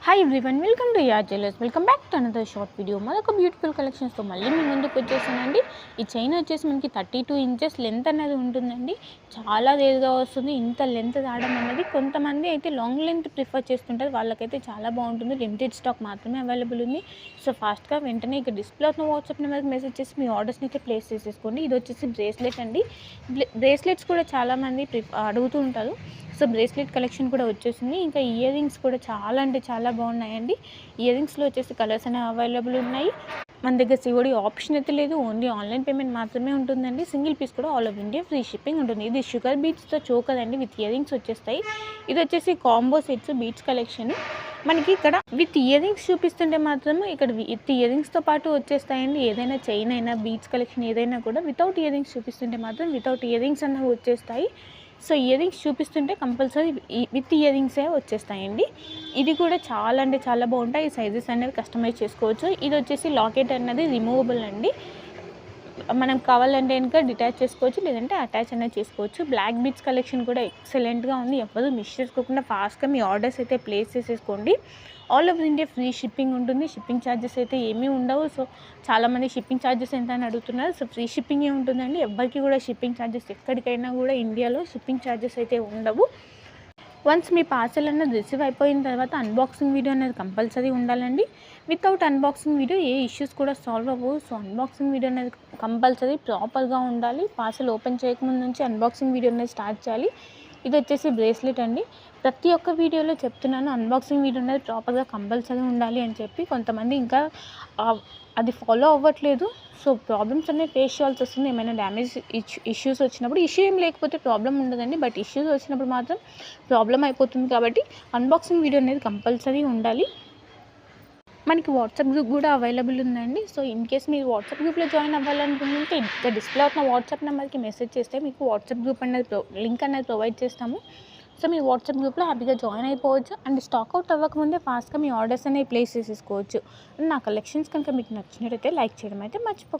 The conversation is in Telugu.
హాయ్ ఎవ్రీవన్, వెల్కమ్ టు యార్ jewellers. Welcome back to another short video. మరొక బ్యూటిఫుల్ కలెక్షన్స్తో మళ్ళీ మీ ముందుకు వచ్చేసానండి. ఈ చైన్ వచ్చేసి మనకి 32 ఇంచెస్ లెంత్ అనేది ఉంటుందండి. చాలా రేర్గా వస్తుంది ఇంత లెంత్ రావడం అనేది. కొంతమంది అయితే లాంగ్ లెంత్ ప్రిఫర్ చేస్తుంటారు, వాళ్ళకైతే చాలా బాగుంటుంది. లిమిటెడ్ స్టాక్ మాత్రమే అవైలబుల్ ఉంది. సో ఫాస్ట్గా వెంటనే ఇక డిస్ప్లే అవుతున్న వాట్సాప్ నెంబర్కి మెసేజ్ చేసి మీ ఆర్డర్స్ని అయితే ప్లేస్ చేసేసుకోండి. ఇది వచ్చేసి బ్రేస్లెట్ అండి. బ్రేస్లెట్స్ కూడా చాలామంది అడుగుతూ ఉంటారు. సో బ్రేస్లెట్ కలెక్షన్ కూడా వచ్చేసింది. ఇంకా ఇయర్ రింగ్స్ కూడా చాలా అంటే చాలా బాగున్నాయండి. ఇయర్ రింగ్స్లో వచ్చేసి కలర్స్ అనేవి అవైలబుల్ ఉన్నాయి. మన దగ్గర సిఓడి ఆప్షన్ అయితే లేదు, ఓన్లీ ఆన్లైన్ పేమెంట్ మాత్రమే ఉంటుందండి. సింగిల్ పీస్ కూడా all over India free shipping ఉంటుంది. ఇది షుగర్ బీట్స్తో చోకర్ అండి, విత్ ఇయర్ రింగ్స్ వచ్చేస్తాయి. ఇది వచ్చేసి కాంబో సెట్స్ బీట్స్ కలెక్షన్. మనకి ఇక్కడ విత్ ఇయర్ రింగ్స్ చూపిస్తుంటే మాత్రం ఇక్కడ విత్ ఇయర్ రింగ్స్తో పాటు వచ్చేస్తాయండి. ఏదైనా చైన్ అయినా బీట్స్ కలెక్షన్ ఏదైనా కూడా వితౌట్ ఇయర్ రింగ్స్ చూపిస్తుంటే మాత్రం వితౌట్ ఇయర్ రింగ్స్ అనేవి వచ్చేస్తాయి. సో ఇయర్ రింగ్స్ చూపిస్తుంటే కంపల్సరీ విత్ ఇయర్ రింగ్సే వచ్చేస్తాయండి. ఇది కూడా చాలా అంటే చాలా బాగుంటాయి. ఈ సైజెస్ అనేవి కస్టమైజ్ చేసుకోవచ్చు. ఇది వచ్చేసి లాకెట్ అన్నది రిమూవబుల్ అండి. మనం కావాలంటే కనుక డిటాచ్ చేసుకోవచ్చు, లేదంటే అటాచ్ అనేది చేసుకోవచ్చు. బ్లాక్ బీట్స్ కలెక్షన్ కూడా ఎక్సలెంట్గా ఉంది. ఎవరు మిస్ చేసుకోకుండా ఫాస్ట్గా మీ ఆర్డర్స్ అయితే ప్లేస్ చేసేసుకోండి. All over India free shipping ఉంటుంది. షిప్పింగ్ ఛార్జెస్ అయితే ఏమీ ఉండవు. సో చాలామంది షిప్పింగ్ ఛార్జెస్ ఎంత అని అడుగుతున్నారు. సో ఫ్రీ షిప్పింగే ఉంటుందండి. ఎవరికి కూడా షిప్పింగ్ ఛార్జెస్ ఎక్కడికైనా కూడా ఇండియాలో షిప్పింగ్ ఛార్జెస్ అయితే ఉండవు. వన్స్ మీ పార్సల్ అనేది రిసీవ్ అయిపోయిన తర్వాత అన్బాక్సింగ్ వీడియో అనేది కంపల్సరీ ఉండాలండి. వితౌట్ అన్బాక్సింగ్ వీడియో ఏ ఇష్యూస్ కూడా సాల్వ్ అవ్వవు. సో అన్బాక్సింగ్ వీడియో అనేది కంపల్సరీ ప్రాపర్గా ఉండాలి. పార్సల్ ఓపెన్ చేయకముందు నుంచి అన్బాక్సింగ్ వీడియో అనేది స్టార్ట్ చేయాలి. ఇది వచ్చేసి బ్రేస్లెట్ అండి. ప్రతి ఒక్క వీడియోలో చెప్తున్నాను, అన్బాక్సింగ్ వీడియో అనేది ప్రాపర్గా కంపల్సరీ ఉండాలి అని చెప్పి. కొంతమంది ఇంకా అది ఫాలో అవ్వట్లేదు. సో ప్రాబ్లమ్స్ అనేవి ఫేస్ చేయాల్సి వస్తుంది. ఏమైనా డ్యామేజ్ ఇష్యూస్ వచ్చినప్పుడు, ఇష్యూ ఏం లేకపోతే ప్రాబ్లం ఉండదండి, బట్ ఇష్యూస్ వచ్చినప్పుడు మాత్రం ప్రాబ్లం అయిపోతుంది. కాబట్టి అన్బాక్సింగ్ వీడియో అనేది కంపల్సరీ ఉండాలి. మనకి వాట్సాప్ గ్రూప్ కూడా అవైలబుల్ ఉందండి. సో ఇన్ కేస్ మీరు వాట్సాప్ గ్రూప్లో జాయిన్ అవ్వాలనుకుంటే ఇక్కడ డిస్ప్లే అవుతున్న వాట్సాప్ నెంబర్కి మెసేజ్ చేస్తే మీకు వాట్సాప్ గ్రూప్ అనేది లింక్ అనేది ప్రొవైడ్ చేస్తాము. సో మీరు వాట్సాప్ గ్రూప్లో హ్యాపీగా జాయిన్ అయిపోవచ్చు. అండ్ స్టాక్ అవుట్ అవ్వకముందే ఫాస్ట్గా మీ ఆర్డర్స్ అనేవి ప్లేస్ చేసేసుకోవచ్చు. నా కలెక్షన్స్ కనుక మీకు నచ్చినట్టయితే లైక్ చేయడం అయితే మర్చిపోకండి.